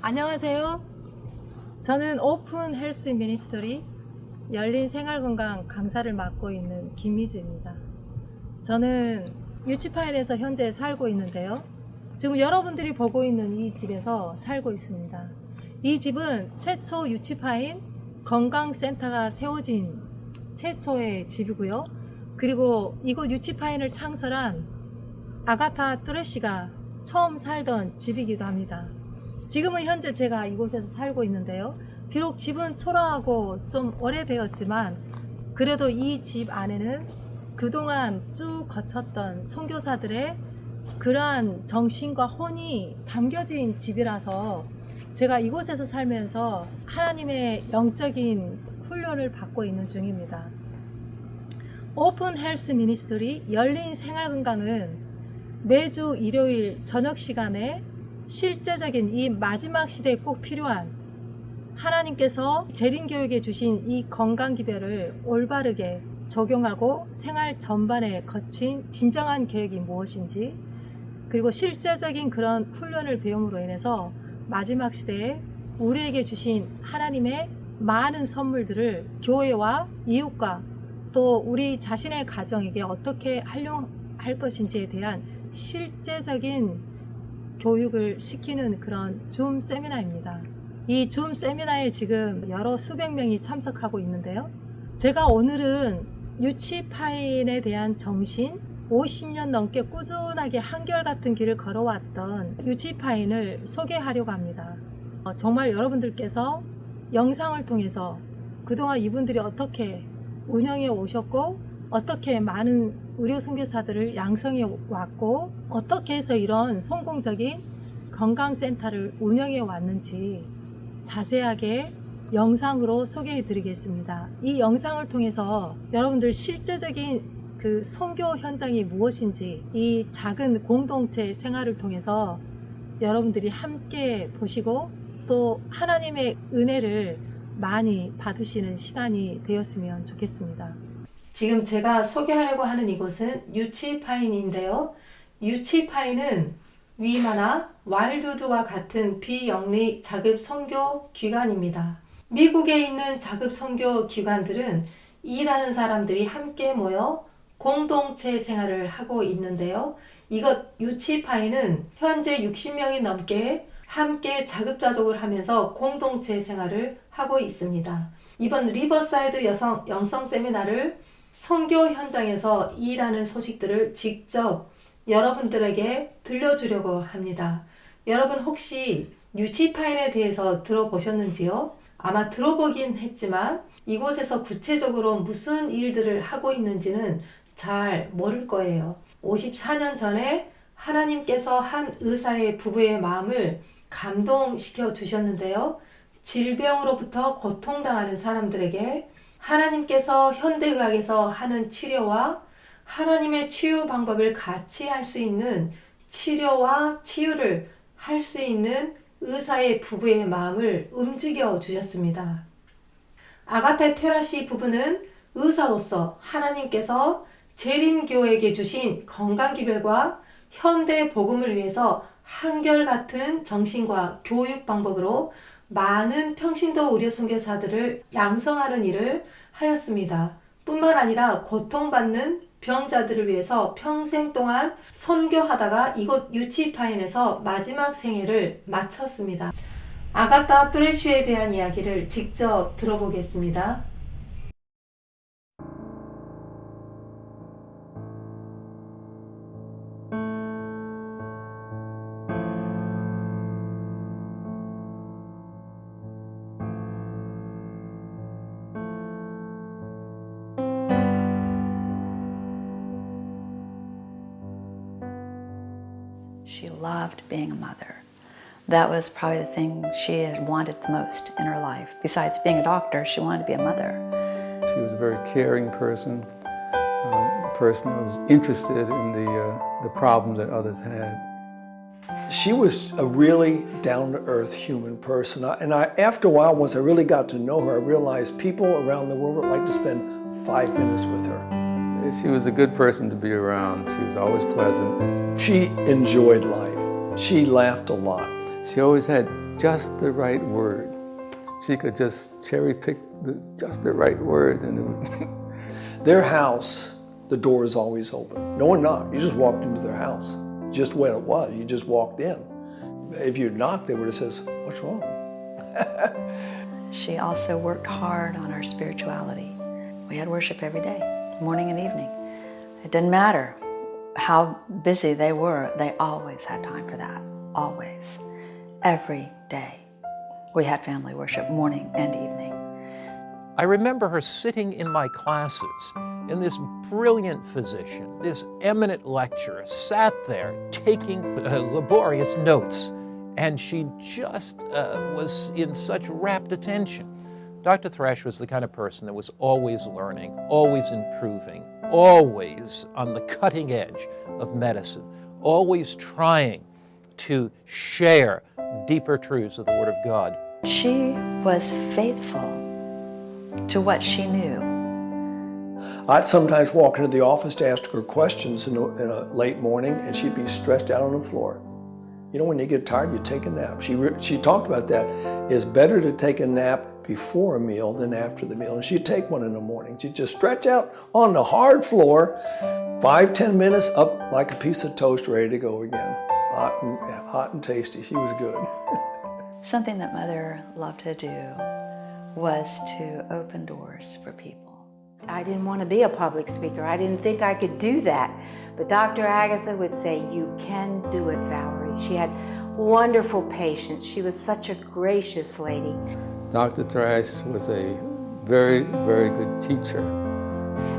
안녕하세요. 저는 오픈 헬스 미니스터리 열린 생활건강 강사를 맡고 있는 김미주입니다. 저는 유치파인에서 현재 살고 있는데요. 지금 여러분들이 보고 있는 이 집에서 살고 있습니다. 이 집은 최초 유치파인 건강센터가 세워진 최초의 집이고요. 그리고 이곳 유치파인을 창설한 아가타 뚜레시가 처음 살던 집이기도 합니다. 지금은 현재 제가 이곳에서 살고 있는데요. 비록 집은 초라하고 좀 오래되었지만 그래도 이 집 안에는 그동안 쭉 거쳤던 선교사들의 그러한 정신과 혼이 담겨진 집이라서 제가 이곳에서 살면서 하나님의 영적인 훈련을 받고 있는 중입니다. 오픈 헬스 미니스트리 열린 생활건강은 매주 일요일 저녁 시간에 실제적인 이 마지막 시대에 꼭 필요한 하나님께서 재림교육에 주신 이 건강기별을 올바르게 적용하고 생활 전반에 거친 진정한 계획이 무엇인지, 그리고 실제적인 그런 훈련을 배움으로 인해서 마지막 시대에 우리에게 주신 하나님의 많은 선물들을 교회와 이웃과 또 우리 자신의 가정에게 어떻게 활용할 것인지에 대한 실제적인 교육을 시키는 그런 줌 세미나입니다. 이 줌 세미나에 지금 여러 수백 명이 참석하고 있는데요. 제가 오늘은 유치파인에 대한 정신, 50년 넘게 꾸준하게 한결같은 길을 걸어왔던 유치파인을 소개하려고 합니다. 정말 여러분들께서 영상을 통해서 그동안 이분들이 어떻게 운영해 오셨고 어떻게 많은 의료 선교사들을 양성해 왔고 어떻게 해서 이런 성공적인 건강센터를 운영해 왔는지 자세하게 영상으로 소개해 드리겠습니다. 이 영상을 통해서 여러분들 실제적인 그 선교 현장이 무엇인지 이 작은 공동체 생활을 통해서 여러분들이 함께 보시고 또 하나님의 은혜를 많이 받으시는 시간이 되었으면 좋겠습니다. 지금 제가 소개하려고 하는 이곳은 유치파인인데요. 유치파인은 위마나 와일드우드와 같은 비영리 자급 선교 기관입니다. 미국에 있는 자급 선교 기관들은 일하는 사람들이 함께 모여 공동체 생활을 하고 있는데요. 이것 유치파인은 현재 60명이 넘게 함께 자급자족을 하면서 공동체 생활을 하고 있습니다. 이번 리버사이드 영성 세미나를 선교 현장에서 일하는 소식들을 직접 여러분들에게 들려주려고 합니다. 여러분 혹시 유치파인에 대해서 들어보셨는지요? 아마 들어보긴 했지만 이곳에서 구체적으로 무슨 일들을 하고 있는지는 잘 모를 거예요. 54년 전에 하나님께서 한 의사의 부부의 마음을 감동시켜 주셨는데요. 질병으로부터 고통당하는 사람들에게 하나님께서 현대의학에서 하는 치료와 하나님의 치유 방법을 같이 할 수 있는 치료와 치유를 할 수 있는 의사의 부부의 마음을 움직여 주셨습니다. 아가타 튜레시 부부는 의사로서 하나님께서 재림교회에게 주신 건강기별과 현대 복음을 위해서 한결같은 정신과 교육 방법으로 많은 평신도 의료 선교사들을 양성하는 일을 하였습니다. 뿐만 아니라 고통받는 병자들을 위해서 평생 동안 선교하다가 이곳 유치파인에서 마지막 생애를 마쳤습니다. 아가타 뚜레시에 대한 이야기를 직접 들어보겠습니다. She loved being a mother. That was probably the thing she had wanted the most in her life. Besides being a doctor, she wanted to be a mother. She was a very caring person, a person who was interested in the problems that others had. She was a really down-to-earth human person. After a while, once I really got to know her, I realized people around the world would like to spend 5 minutes with her. She was a good person to be around. She was always pleasant. She enjoyed life. She laughed a lot. She always had just the right word. She could just cherry pick just the right word, and it would Their house, the door is always open. No one knocked. You just walked into their house. Just the way it was. You just walked in. If you'd knocked, they would have said, "What's wrong?" She also worked hard on our spirituality. We had worship every day, morning and evening. It didn't matter how busy they were, they always had time for that, always. Every day we had family worship, morning and evening. I remember her sitting in my classes, and this brilliant physician, this eminent lecturer, sat there taking laborious notes, and she just was in such rapt attention. Dr. Thrash was the kind of person that was always learning, always improving, always on the cutting edge of medicine, always trying to share deeper truths of the Word of God. She was faithful to what she knew. I'd sometimes walk into the office to ask her questions in a late morning, and she'd be stretched out on the floor. You know, when you get tired, you take a nap. She talked about that. It's better to take a nap before a meal than after the meal. And she'd take one in the morning. She'd just stretch out on the hard floor, 5-10 minutes, up like a piece of toast, ready to go again. Hot and tasty. She was good. Something that Mother loved to do was to open doors for people. I didn't want to be a public speaker. I didn't think I could do that. But Dr. Agatha would say, "You can do it, Valerie." She had wonderful patience. She was such a gracious lady. Dr. Thrash was a very, very good teacher.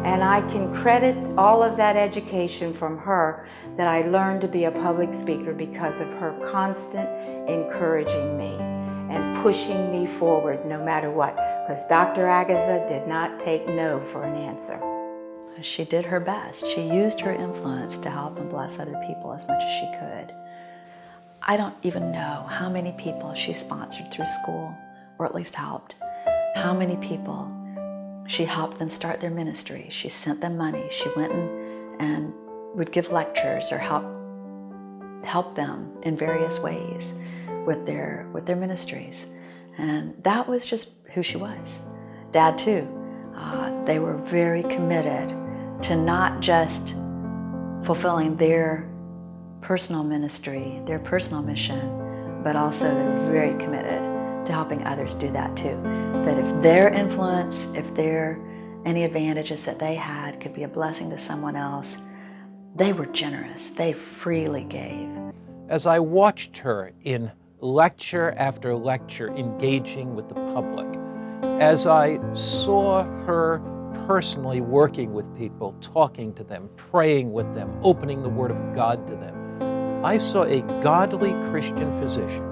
And I can credit all of that education from her, that I learned to be a public speaker because of her constant encouraging me and pushing me forward no matter what. Because Dr. Agatha did not take no for an answer. She did her best. She used her influence to help and bless other people as much as she could. I don't even know how many people she sponsored through school, or at least helped. How many people she helped them start their ministry. She sent them money. She went and would give lectures or help them in various ways with their ministries. And that was just who she was. Dad too. They were very committed to not just fulfilling their personal ministry, their personal mission, but also they're very committed to helping others do that too. That if their influence, if any advantages that they had could be a blessing to someone else, they were generous. They freely gave. As I watched her in lecture after lecture engaging with the public, as I saw her personally working with people, talking to them, praying with them, opening the Word of God to them, I saw a godly Christian physician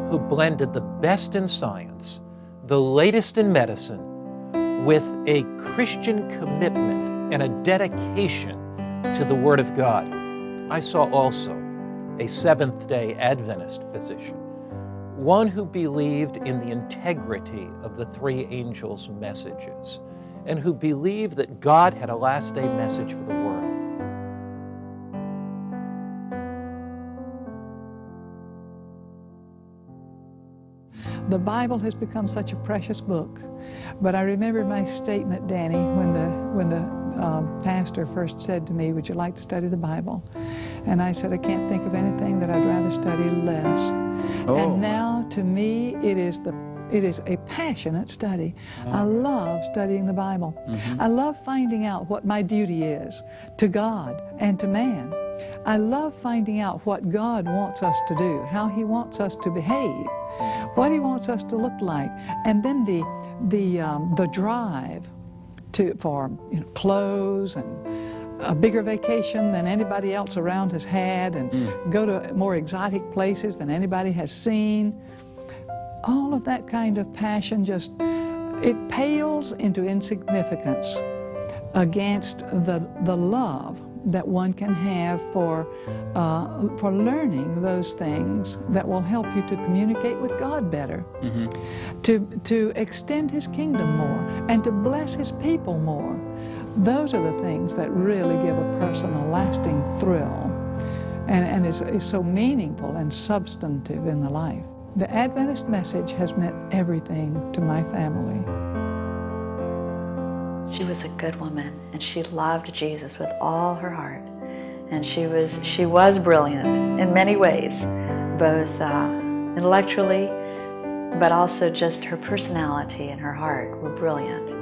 who blended the best in science, the latest in medicine, with a Christian commitment and a dedication to the Word of God. I saw also a Seventh-day Adventist physician, one who believed in the integrity of the three angels' messages, and who believed that God had a last-day message for the world. The Bible has become such a precious book, but I remember my statement, Danny, when the pastor first said to me, "Would you like to study the Bible?" And I said, "I can't think of anything that I'd rather study less." Oh. And now, to me, it is a passionate study. I love studying the Bible. I love finding out what my duty is to God and to man. I love finding out what God wants us to do, how He wants us to behave, what He wants us to look like, and then the drive for clothes and a bigger vacation than anybody else around has had, and go to more exotic places than anybody has seen. All of that kind of passion it pales into insignificance against the love that one can have for learning those things that will help you to communicate with God better, to extend His kingdom more, and to bless His people more. Those are the things that really give a person a lasting thrill and is so meaningful and substantive in the life. The Adventist message has meant everything to my family. She was a good woman, and she loved Jesus with all her heart. And she was brilliant in many ways, both intellectually, but also just her personality and her heart were brilliant.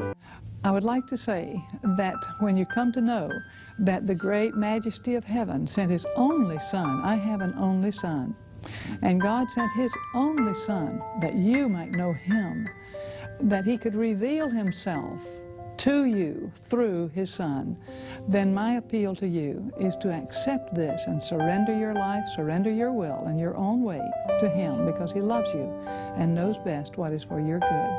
I would like to say that when you come to know that the great majesty of heaven sent His only Son, I have an only son, and God sent His only Son that you might know Him, that He could reveal Himself to you through His Son, then my appeal to you is to accept this and surrender your life, surrender your will and your own way to Him, because He loves you and knows best what is for your good.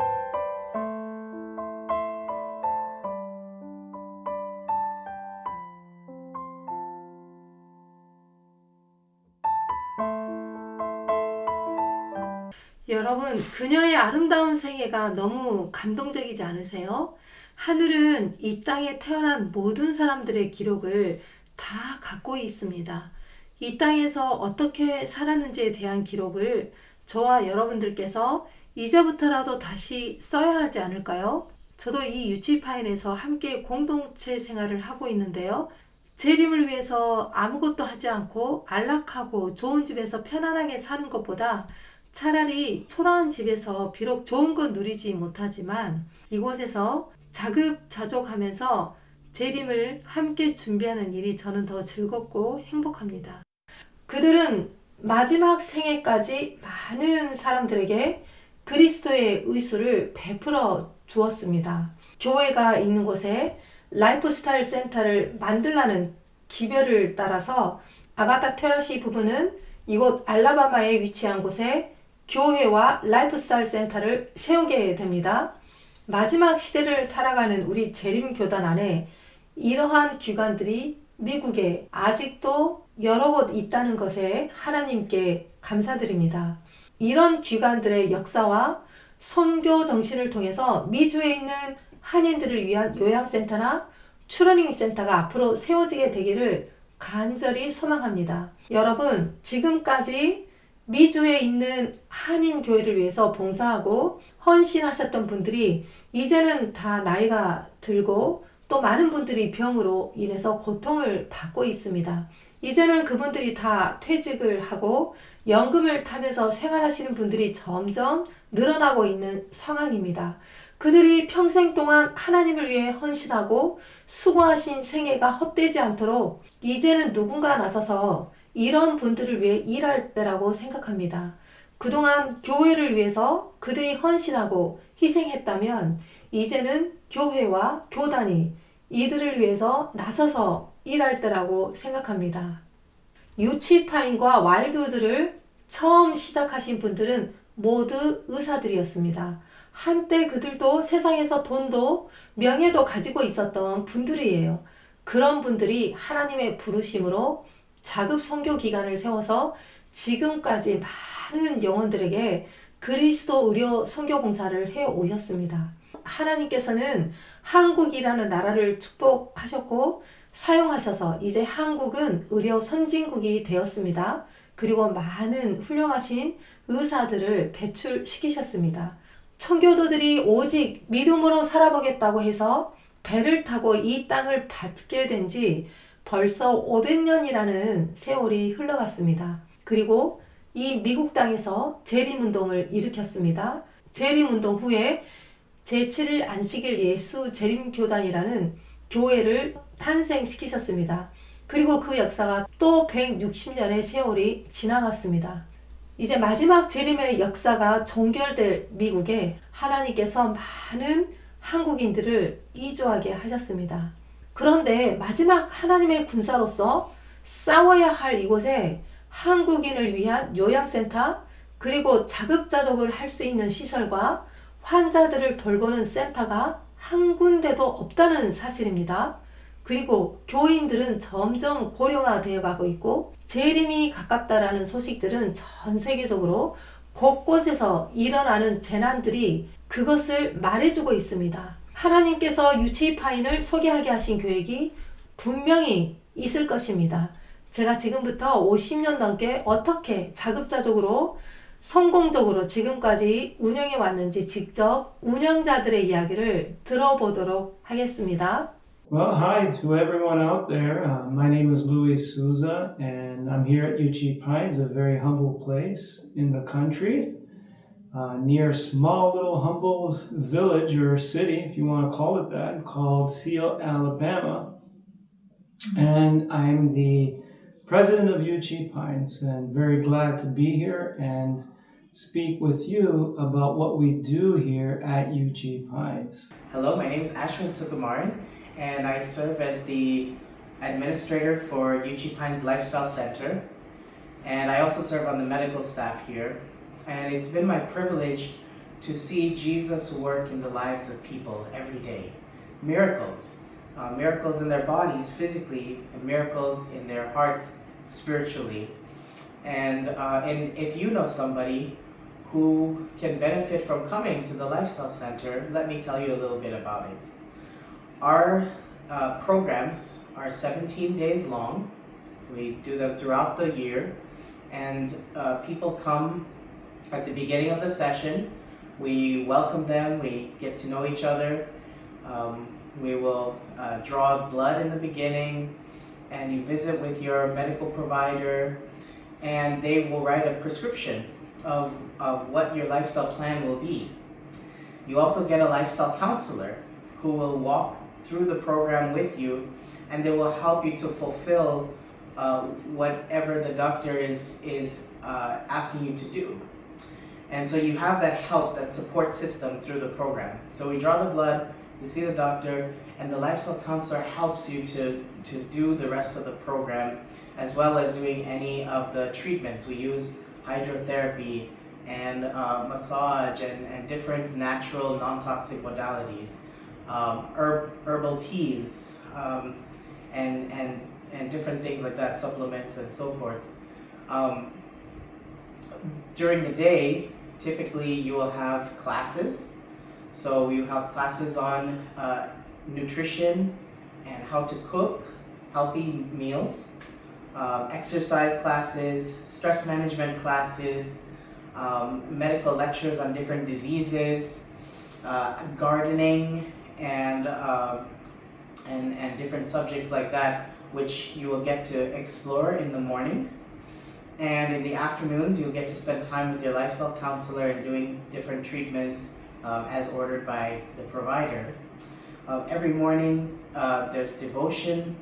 여러분, 그녀의 아름다운 생애가 너무 감동적이지 않으세요? 하늘은 이 땅에 태어난 모든 사람들의 기록을 다 갖고 있습니다. 이 땅에서 어떻게 살았는지에 대한 기록을 저와 여러분들께서 이제부터라도 다시 써야 하지 않을까요? 저도 이 유치파인에서 함께 공동체 생활을 하고 있는데요. 재림을 위해서 아무것도 하지 않고 안락하고 좋은 집에서 편안하게 사는 것보다 차라리 초라한 집에서 비록 좋은 건 누리지 못하지만 이곳에서 자급자족하면서 재림을 함께 준비하는 일이 저는 더 즐겁고 행복합니다. 그들은 마지막 생애까지 많은 사람들에게 그리스도의 의술을 베풀어 주었습니다. 교회가 있는 곳에 라이프스타일 센터를 만들라는 기별을 따라서 아가타 테러시 부부는 이곳 알라바마에 위치한 곳에 교회와 라이프스타일 센터를 세우게 됩니다. 마지막 시대를 살아가는 우리 재림교단 안에 이러한 기관들이 미국에 아직도 여러 곳 있다는 것에 하나님께 감사드립니다. 이런 기관들의 역사와 선교 정신을 통해서 미주에 있는 한인들을 위한 요양센터나 추러닝 센터가 앞으로 세워지게 되기를 간절히 소망합니다. 여러분, 지금까지 미주에 있는 한인 교회를 위해서 봉사하고 헌신하셨던 분들이 이제는 다 나이가 들고 또 많은 분들이 병으로 인해서 고통을 받고 있습니다. 이제는 그분들이 다 퇴직을 하고 연금을 타면서 생활하시는 분들이 점점 늘어나고 있는 상황입니다. 그들이 평생 동안 하나님을 위해 헌신하고 수고하신 생애가 헛되지 않도록 이제는 누군가 나서서 이런 분들을 위해 일할 때라고 생각합니다. 그동안 교회를 위해서 그들이 헌신하고 희생했다면 이제는 교회와 교단이 이들을 위해서 나서서 일할 때라고 생각합니다. 유치파인과 와일드우드를 처음 시작하신 분들은 모두 의사들이었습니다. 한때 그들도 세상에서 돈도 명예도 가지고 있었던 분들이에요. 그런 분들이 하나님의 부르심으로 자급 선교 기관을 세워서 지금까지 많은 영혼들에게 그리스도 의료 선교 봉사를 해 오셨습니다. 하나님께서는 한국이라는 나라를 축복하셨고 사용하셔서 이제 한국은 의료 선진국이 되었습니다. 그리고 많은 훌륭하신 의사들을 배출시키셨습니다. 청교도들이 오직 믿음으로 살아보겠다고 해서 배를 타고 이 땅을 밟게 된 지 벌써 500년이라는 세월이 흘러갔습니다. 그리고 이 미국 땅에서 재림운동을 일으켰습니다. 재림운동 후에 제7일 안식일 예수 재림교단이라는 교회를 탄생시키셨습니다. 그리고 그 역사가 또 160년의 세월이 지나갔습니다. 이제 마지막 재림의 역사가 종결될 미국에 하나님께서 많은 한국인들을 이주하게 하셨습니다. 그런데 마지막 하나님의 군사로서 싸워야 할 이곳에 한국인을 위한 요양센터 그리고 자급자족을 할 수 있는 시설과 환자들을 돌보는 센터가 한 군데도 없다는 사실입니다. 그리고 교인들은 점점 고령화되어 가고 있고 재림이 가깝다라는 소식들은 전 세계적으로 곳곳에서 일어나는 재난들이 그것을 말해주고 있습니다. 하나님께서 유치파인을 소개하게 하신 계획이 분명히 있을 것입니다. 제가 지금부터 50년 넘게 어떻게 자급자족으로 성공적으로 지금까지 운영해 왔는지 직접 운영자들의 이야기를 들어보도록 하겠습니다. Well, hi to everyone out there. My name is Luis Souza, and I'm here at Uchee Pines, a very humble place in the country, near a small little humble village or city, if you want to call it that, called Seal, Alabama. And I'm the president of Uchee Pines, and very glad to be here and speak with you about what we do here at Uchee Pines. Hello, my name is Ashwin Sukumaran, and I serve as the administrator for Uchee Pines Lifestyle Center, and I also serve on the medical staff here. And it's been my privilege to see Jesus work in the lives of people every day. Miracles. Miracles in their bodies physically, and miracles in their hearts spiritually. And if you know somebody who can benefit from coming to the Lifestyle Center, let me tell you a little bit about it. Our programs are 17 days long. We do them throughout the year, and people come at the beginning of the session. We welcome them, we get to know each other. We will draw blood in the beginning, and you visit with your medical provider, and they will write a prescription of what your lifestyle plan will be. You also get a lifestyle counselor who will walk through the program with you, and they will help you to fulfill whatever the doctor is asking you to do. And so you have that help, that support system through the program. So we draw the blood, you see the doctor, and the lifestyle counselor helps you to do the rest of the program, as well as doing any of the treatments. We use hydrotherapy and massage and different natural non-toxic modalities, herbal teas, and different things like that, supplements and so forth. During the day, typically you will have classes. So you have classes on nutrition and how to cook healthy meals, exercise classes, stress management classes, medical lectures on different diseases, gardening, and different subjects like that, which you will get to explore in the mornings. And in the afternoons, you'll get to spend time with your lifestyle counselor and doing different treatments as ordered by the provider. Every morning, there's devotion.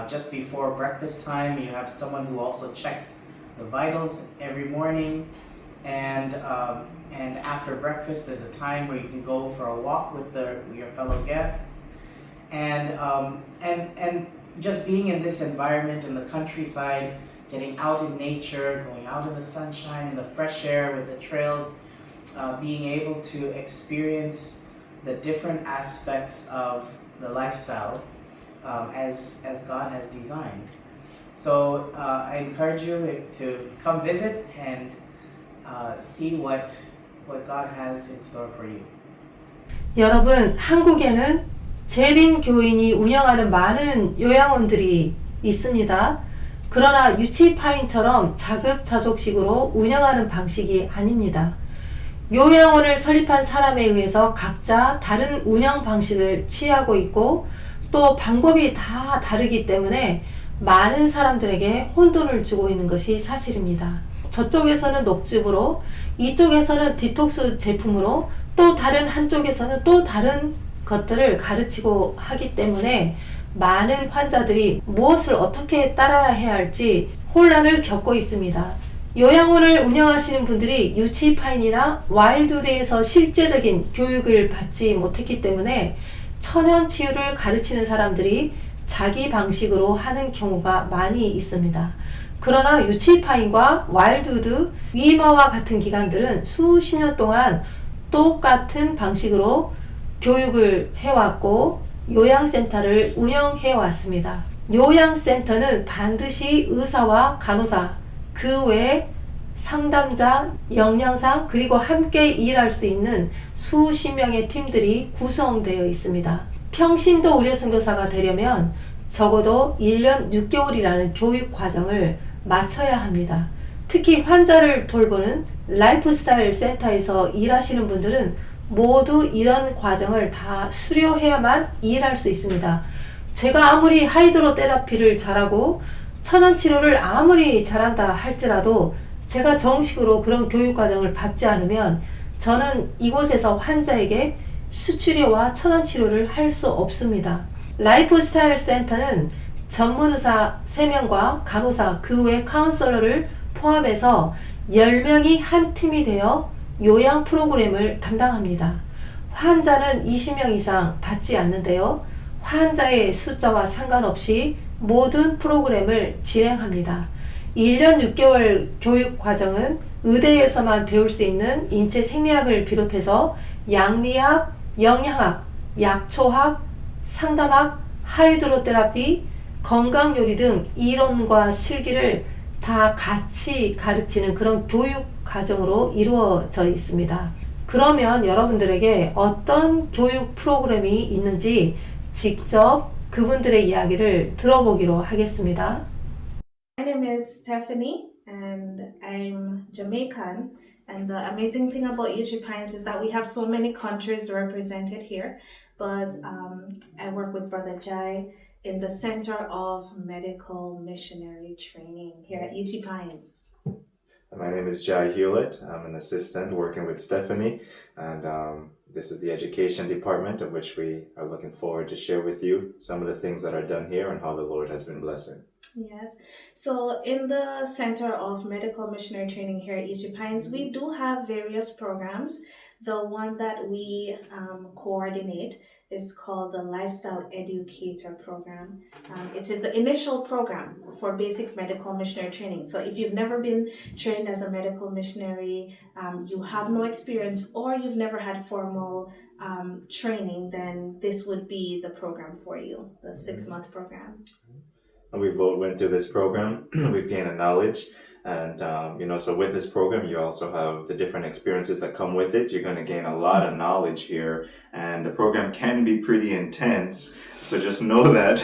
Just before breakfast time, you have someone who also checks the vitals every morning. And after breakfast, there's a time where you can go for a walk with your fellow guests. And just being in this environment in the countryside, getting out in nature, going out in the sunshine, in the fresh air with the trails, being able to experience the different aspects of the lifestyle as God has designed. So I encourage you to come visit and see what God has in store for you. 여러분, 한국에는 재림 교인이 운영하는 많은 요양원들이 있습니다. 그러나 유치파인처럼 자급자족식으로 운영하는 방식이 아닙니다. 요양원을 설립한 사람에 의해서 각자 다른 운영 방식을 취하고 있고, 또 방법이 다 다르기 때문에 많은 사람들에게 혼돈을 주고 있는 것이 사실입니다. 저쪽에서는 녹즙으로, 이쪽에서는 디톡스 제품으로, 또 다른 한쪽에서는 또 다른 것들을 가르치고 하기 때문에 많은 환자들이 무엇을 어떻게 따라야 해야 할지 혼란을 겪고 있습니다. 요양원을 운영하시는 분들이 유치파인이나 와일드우드에서 실제적인 교육을 받지 못했기 때문에 천연치유를 가르치는 사람들이 자기 방식으로 하는 경우가 많이 있습니다. 그러나 유치파인과 와일드우드, 위마와 같은 기관들은 수십 년 동안 똑같은 방식으로 교육을 해왔고 요양센터를 운영해 왔습니다. 요양센터는 반드시 의사와 간호사, 그 외에 상담자, 영양사, 그리고 함께 일할 수 있는 수십 명의 팀들이 구성되어 있습니다. 평신도 의료선교사가 되려면 적어도 1년 6개월이라는 교육 과정을 마쳐야 합니다. 특히 환자를 돌보는 라이프스타일 센터에서 일하시는 분들은 모두 이런 과정을 다 수료해야만 일할 수 있습니다. 제가 아무리 하이드로테라피를 잘하고 천연치료를 아무리 잘한다 할지라도 제가 정식으로 그런 교육과정을 받지 않으면 저는 이곳에서 환자에게 수치료와 천연치료를 할 수 없습니다. 라이프스타일 센터는 전문의사 3명과 간호사 그 외 카운셀러를 포함해서 10명이 한 팀이 되어 요양 프로그램을 담당합니다. 환자는 20명 이상 받지 않는데요. 환자의 숫자와 상관없이 모든 프로그램을 진행합니다. 1년 6개월 교육 과정은 의대에서만 배울 수 있는 인체 생리학을 비롯해서 양리학, 영양학, 약초학, 상담학, 하이드로테라피, 건강요리 등 이론과 실기를 다 같이 가르치는 그런 교육 과정으로 이루어져 있습니다. 그러면 여러분들에게 어떤 교육 프로그램이 있는지 직접 그분들의 이야기를 들어보기로 하겠습니다. My name is Stephanie and I'm Jamaican, and the amazing thing about UG Pines is that we have so many countries represented here, but I work with Brother Jai in the Center of Medical Missionary Training here at UG Pines. My name is Jai Hewlett. I'm an assistant working with Stephanie, and this is the education department, of which we are looking forward to share with you some of the things that are done here and how the Lord has been blessing. Yes, so in the Center of Medical Missionary Training here at UG Pines, we do have various programs. The one that we coordinate is called the Lifestyle Educator Program. It is the initial program for basic medical missionary training. So if you've never been trained as a medical missionary, you have no experience, or you've never had formal training, then this would be the program for you, the 6-month program. And we both went through this program. We've gained a knowledge. And, so with this program, you also have the different experiences that come with it. You're going to gain a lot of knowledge here. And the program can be pretty intense. So just know that,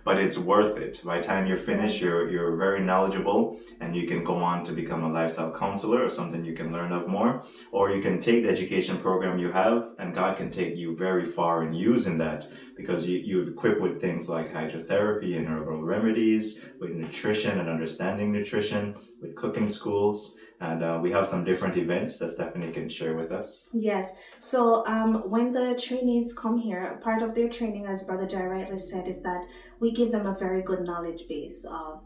but it's worth it. By the time you're finished, you're very knowledgeable, and you can go on to become a lifestyle counselor or something you can learn of more. Or you can take the education program you have, and God can take you very far in using that, because you're equipped with things like hydrotherapy and herbal remedies, with nutrition and understanding nutrition, with cooking schools. And we have some different events that Stephanie can share with us. Yes. So when the trainees come here, part of their training, as Brother Jai rightly said, is that we give them a very good knowledge base of,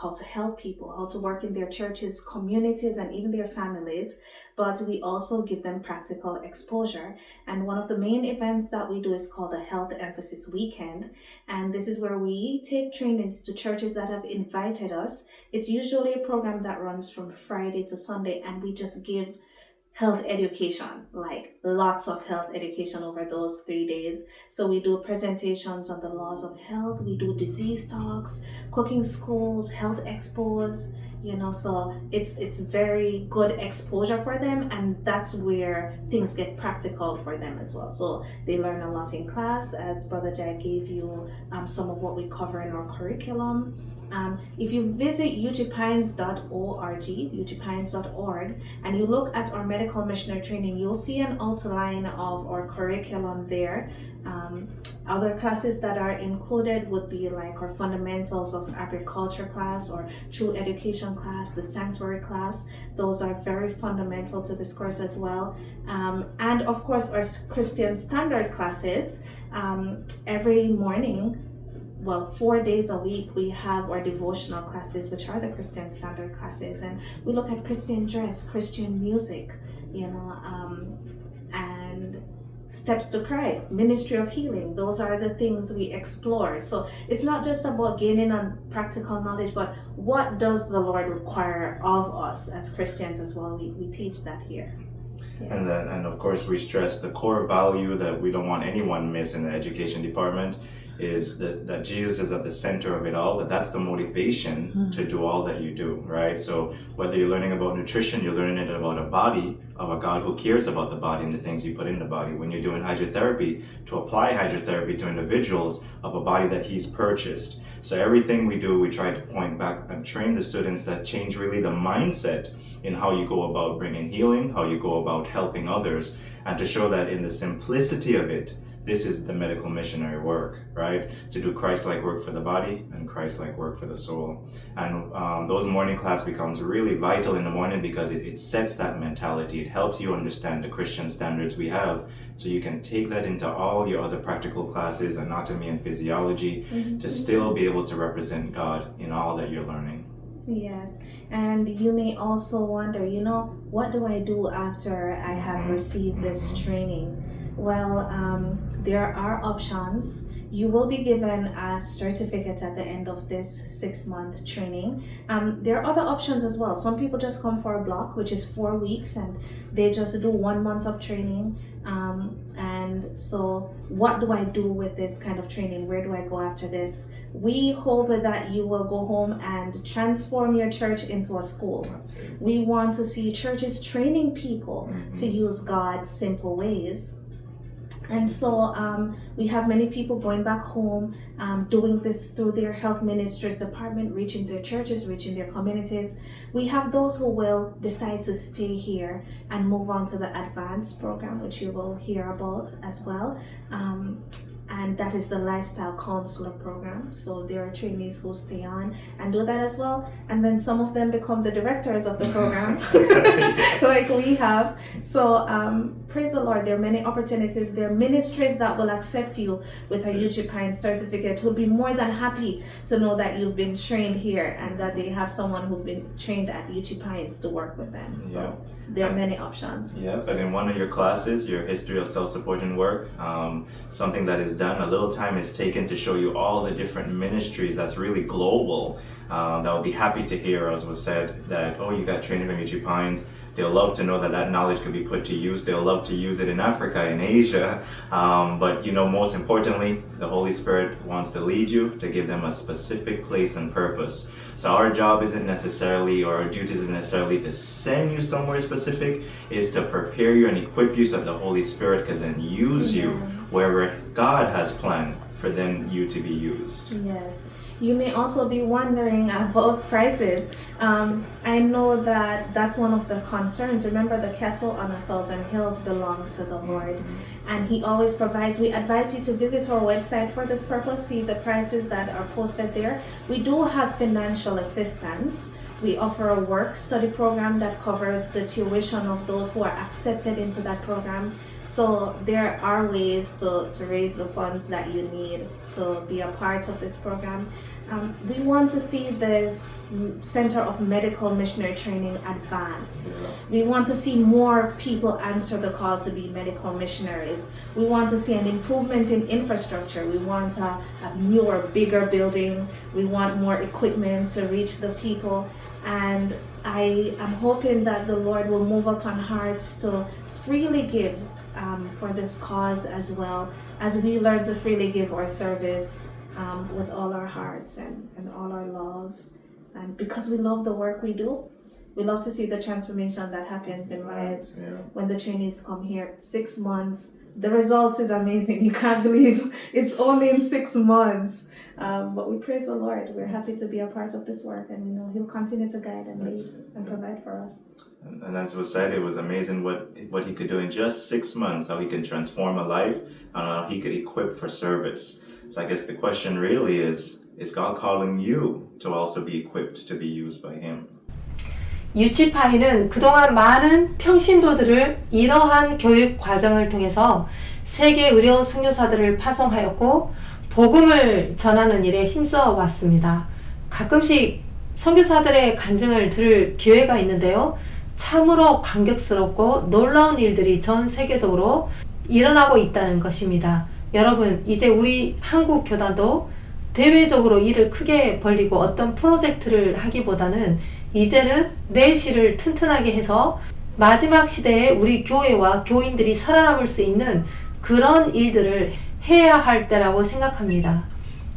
how to help people, how to work in their churches, communities, and even their families. But we also give them practical exposure. And one of the main events that we do is called the Health Emphasis Weekend. And this is where we take trainings to churches that have invited us. It's usually a program that runs from Friday to Sunday, and we just give health education, like lots of health education over those 3 days. So we do presentations on the laws of health, we do disease talks, cooking schools, health expos, so it's very good exposure for them, and that's where things get practical for them as well. So they learn a lot in class, as Brother Jai gave you some of what we cover in our curriculum. If you visit ugpines.org, and you look at our medical missionary training, you'll see an outline of our curriculum there. Other classes that are included would be like our fundamentals of agriculture class, or true education class, the sanctuary class. Those are very fundamental to this course as well. And of course, our Christian standard classes. Every morning, 4 days a week, we have our devotional classes, which are the Christian standard classes. And we look at Christian dress, Christian music, and Steps to Christ, Ministry of Healing. Those are the things we explore. So it's not just about gaining on practical knowledge, but what does the Lord require of us as Christians as well? We teach that here. Yes. And of course, we stress the core value that we don't want anyone miss in the education department is that Jesus is at the center of it all, that's the motivation to do all that you do, right? So whether you're learning about nutrition, you're learning about a body of a God who cares about the body and the things you put in the body. When you're doing hydrotherapy, to apply hydrotherapy to individuals of a body that he's purchased. So everything we do, we try to point back and train the students that change really the mindset in how you go about bringing healing, how you go about helping others, and to show that in the simplicity of it, this is the medical missionary work, right? To do Christ-like work for the body and Christ-like work for the soul. And those morning class becomes really vital in the morning because it sets that mentality. It helps you understand the Christian standards we have, so you can take that into all your other practical classes, anatomy and physiology, to still be able to represent God in all that you're learning. Yes, and you may also wonder, what do I do after I have received this training? Well, there are options. You will be given a certificate at the end of this 6-month training. There are other options as well. Some people just come for a block, which is 4 weeks, and they just do 1 month of training. And so what do I do with this kind of training? Where do I go after this? We hope that you will go home and transform your church into a school. We want to see churches training people to use God's simple ways. And so we have many people going back home, doing this through their health ministries department, reaching their churches, reaching their communities. We have those who will decide to stay here and move on to the advanced program, which you will hear about as well. And that is the lifestyle counselor program. So there are trainees who stay on and do that as well. And then some of them become the directors of the program, like we have. So praise the Lord, there are many opportunities. There are ministries that will accept you with a UG Pines certificate, who will be more than happy to know that you've been trained here and that they have someone who's been trained at UG Pines to work with them. So there are many options. Yeah, but in one of your classes, your history of self-supporting work, something that is done, a little time is taken to show you all the different ministries that's really global. That will be happy to hear, as was said, that, you got training from UG Pines. They'll love to know that that knowledge can be put to use. They'll love to use it in Africa, in Asia. But most importantly, the Holy Spirit wants to lead you, to give them a specific place and purpose. So our job isn't necessarily, or our duty isn't necessarily to send you somewhere specific, is to prepare you and equip you so that the Holy Spirit can then use you wherever God has planned for then you to be used. Yes. You may also be wondering about prices. I know that that's one of the concerns. Remember, the cattle on 1,000 hills belong to the Lord, and He always provides. We advise you to visit our website for this purpose, see the prices that are posted there. We do have financial assistance. We offer a work study program that covers the tuition of those who are accepted into that program. So there are ways to raise the funds that you need to be a part of this program. We want to see this Center of Medical Missionary Training advance. We want to see more people answer the call to be medical missionaries. We want to see an improvement in infrastructure. We want a newer, bigger building. We want more equipment to reach the people. And I am hoping that the Lord will move upon hearts to freely give for this cause, as well as we learn to freely give our service with all our hearts and all our love. And because we love the work we do, we love to see the transformation that happens in lives when the trainees come here. 6 months, the results is amazing. You can't believe it's only in 6 months. But we praise the Lord. We're happy to be a part of this work, and we know He'll continue to guide and lead and provide for us. And as was said, it was amazing what He could do in just 6 months, how He can transform a life and how He could equip for service. So I guess the question really is God calling you to also be equipped to be used by Him? UGPI는 그동안 많은 평신도들을 이러한 교육 과정을 통해서 세계 의료 선교사들을 파송하였고 복음을 전하는 일에 힘써 왔습니다. 가끔씩 선교사들의 간증을 들을 기회가 있는데요. 참으로 감격스럽고 놀라운 일들이 전 세계적으로 일어나고 있다는 것입니다. 여러분, 이제 우리 한국 교단도 대외적으로 일을 크게 벌리고 어떤 프로젝트를 하기보다는 이제는 내실을 튼튼하게 해서 마지막 시대에 우리 교회와 교인들이 살아남을 수 있는 그런 일들을 해야 할 때라고 생각합니다.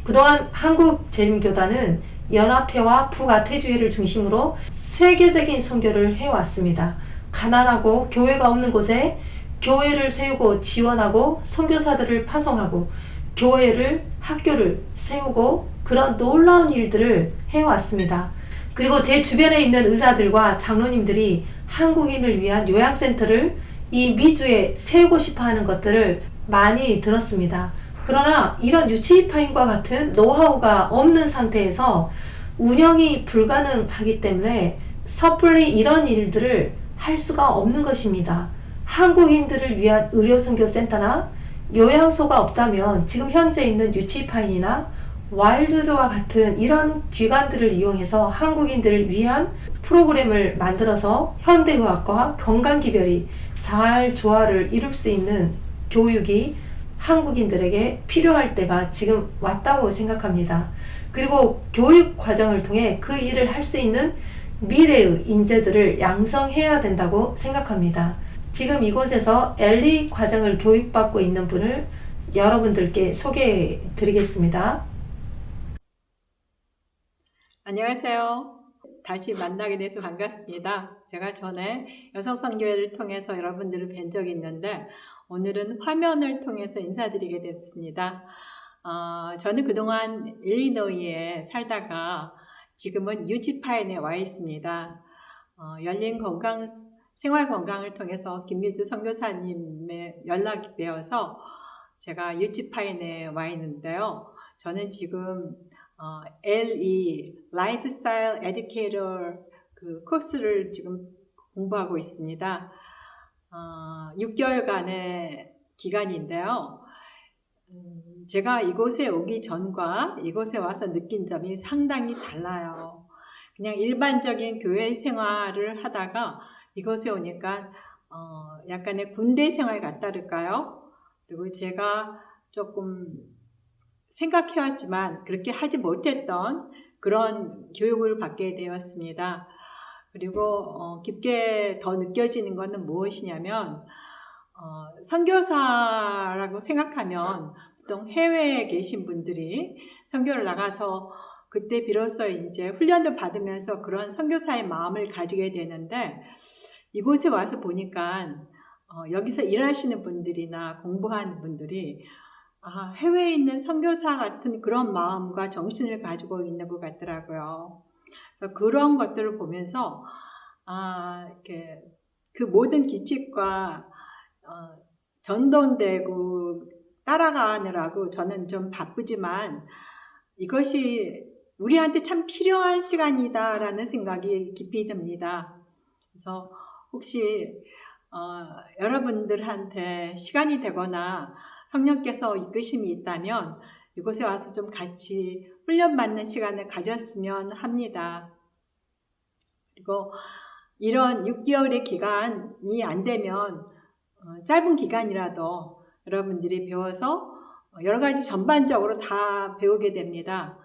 그동안 한국재림교단은 연합회와 북아태주회를 중심으로 세계적인 선교를 해왔습니다. 가난하고 교회가 없는 곳에 교회를 세우고 지원하고 선교사들을 파송하고 교회를 학교를 세우고 그런 놀라운 일들을 해왔습니다. 그리고 제 주변에 있는 의사들과 장로님들이 한국인을 위한 요양센터를 이 미주에 세우고 싶어 하는 것들을 많이 들었습니다. 그러나 이런 유치파인과 같은 노하우가 없는 상태에서 운영이 불가능하기 때문에 섣불리 이런 일들을 할 수가 없는 것입니다. 한국인들을 위한 의료선교센터나 요양소가 없다면 지금 현재 있는 유치파인이나 와일드드와 같은 이런 기관들을 이용해서 한국인들을 위한 프로그램을 만들어서 현대의학과 건강기별이 잘 조화를 이룰 수 있는 교육이 한국인들에게 필요할 때가 지금 왔다고 생각합니다. 그리고 교육 과정을 통해 그 일을 할 수 있는 미래의 인재들을 양성해야 된다고 생각합니다. 지금 이곳에서 엘리 과정을 교육받고 있는 분을 여러분들께 소개해 드리겠습니다. 안녕하세요. 다시 만나게 돼서 반갑습니다. 제가 전에 여성선교회를 통해서 여러분들을 뵌 적이 있는데 오늘은 화면을 통해서 인사드리게 됐습니다. 저는 그동안 일리노이에 살다가 지금은 유치파인에 와 있습니다. 열린 건강, 생활 건강을 통해서 김유주 선교사님의 연락이 되어서 제가 유치파인에 와 있는데요. 저는 지금 LE, Lifestyle Educator 그 코스를 지금 공부하고 있습니다. 6개월간의 기간인데요. 제가 이곳에 오기 전과 이곳에 와서 느낀 점이 상당히 달라요. 그냥 일반적인 교회 생활을 하다가 이곳에 오니까 약간의 군대 생활 같다랄까요? 그리고 제가 조금 생각해왔지만 그렇게 하지 못했던 그런 교육을 받게 되었습니다. 그리고 깊게 더 느껴지는 것은 무엇이냐면 선교사라고 생각하면 보통 해외에 계신 분들이 선교를 나가서 그때 비로소 이제 훈련을 받으면서 그런 선교사의 마음을 가지게 되는데 이곳에 와서 보니까 여기서 일하시는 분들이나 공부하는 분들이 해외에 있는 선교사 같은 그런 마음과 정신을 가지고 있는 것 같더라고요. 그래서 그런 것들을 보면서 이렇게 그 모든 규칙과 전동되고 따라가느라고 저는 좀 바쁘지만 이것이 우리한테 참 필요한 시간이다라는 생각이 깊이 듭니다. 그래서 혹시 여러분들한테 시간이 되거나 성령께서 이끄심이 있다면 이곳에 와서 좀 같이 훈련받는 시간을 가졌으면 합니다. 그리고 이런 6개월의 기간이 안 되면 짧은 기간이라도 여러분들이 배워서 여러 가지 전반적으로 다 배우게 됩니다.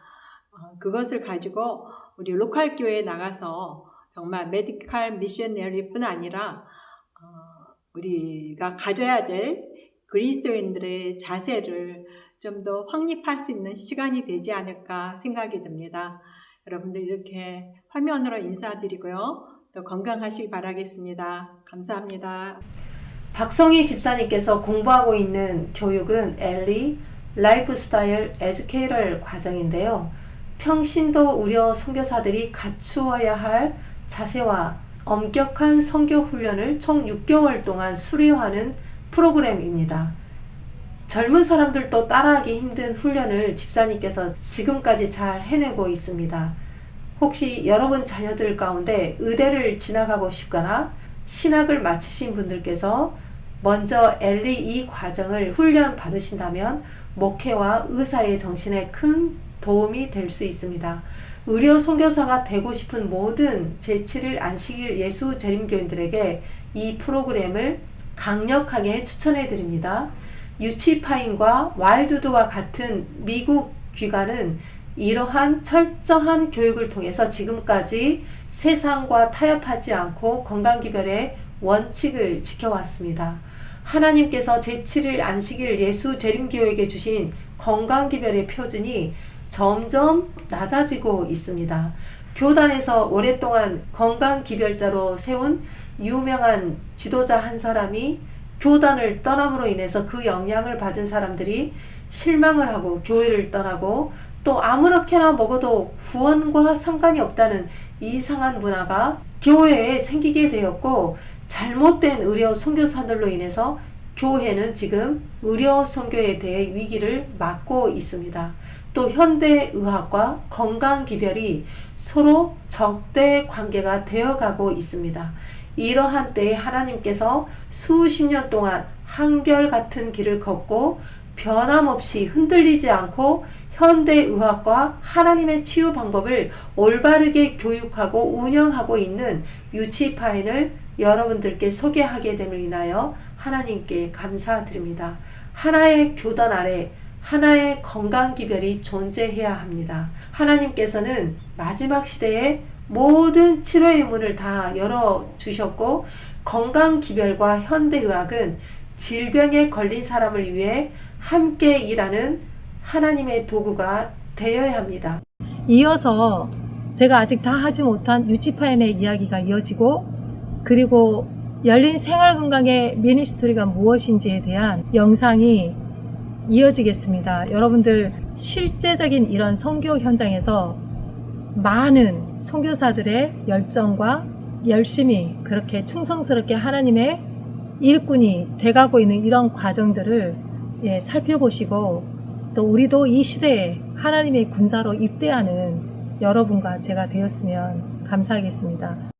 그것을 가지고 우리 로컬 교회에 나가서 정말 메디컬 미셔너리뿐 아니라 우리가 가져야 될 그리스도인들의 자세를 좀 더 확립할 수 있는 시간이 되지 않을까 생각이 듭니다. 여러분들 이렇게 화면으로 인사드리고요. 또 건강하시기 바라겠습니다. 감사합니다. 박성희 집사님께서 공부하고 있는 교육은 엘리 라이프스타일 에듀케이터 과정인데요. 평신도 의료 선교사들이 갖추어야 할 자세와 엄격한 선교 훈련을 총 6개월 동안 수료하는 프로그램입니다. 젊은 사람들도 따라하기 힘든 훈련을 집사님께서 지금까지 잘 해내고 있습니다. 혹시 여러분 자녀들 가운데 의대를 진학하고 싶거나 신학을 마치신 분들께서 먼저 LE 과정을 훈련 받으신다면 목회와 의사의 정신에 큰 도움이 될 수 있습니다. 의료 선교사가 되고 싶은 모든 제7일 안식일 예수 재림교인들에게 이 프로그램을 강력하게 추천해 드립니다. 유치파인과 와일드드와 같은 미국 기관은 이러한 철저한 교육을 통해서 지금까지 세상과 타협하지 않고 건강기별의 원칙을 지켜왔습니다. 하나님께서 제7일 안식일 예수 재림교회에게 주신 건강기별의 표준이 점점 낮아지고 있습니다. 교단에서 오랫동안 건강기별자로 세운 유명한 지도자 한 사람이 교단을 떠남으로 인해서 그 영향을 받은 사람들이 실망을 하고 교회를 떠나고 또 아무렇게나 먹어도 구원과 상관이 없다는 이상한 문화가 교회에 생기게 되었고, 잘못된 의료 선교사들로 인해서 교회는 지금 의료 선교에 대해 위기를 맞고 있습니다. 또 현대의학과 건강기별이 서로 적대 관계가 되어가고 있습니다. 이러한 때에 하나님께서 수십 년 동안 한결같은 길을 걷고 변함없이 흔들리지 않고 현대의학과 하나님의 치유 방법을 올바르게 교육하고 운영하고 있는 유치파인을 여러분들께 소개하게 됨을 인하여 하나님께 감사드립니다. 하나의 교단 아래 하나의 건강기별이 존재해야 합니다. 하나님께서는 마지막 시대에 모든 치료의 문을 다 열어주셨고, 건강기별과 현대의학은 질병에 걸린 사람을 위해 함께 일하는 하나님의 도구가 되어야 합니다. 이어서 제가 아직 다 하지 못한 유치파인의 이야기가 이어지고, 그리고 열린 생활건강의 미니스토리가 무엇인지에 대한 영상이 이어지겠습니다. 여러분들 실제적인 이런 선교 현장에서 많은 선교사들의 열정과 열심히 그렇게 충성스럽게 하나님의 일꾼이 돼가고 있는 이런 과정들을 살펴보시고, 또 우리도 이 시대에 하나님의 군사로 입대하는 여러분과 제가 되었으면 감사하겠습니다.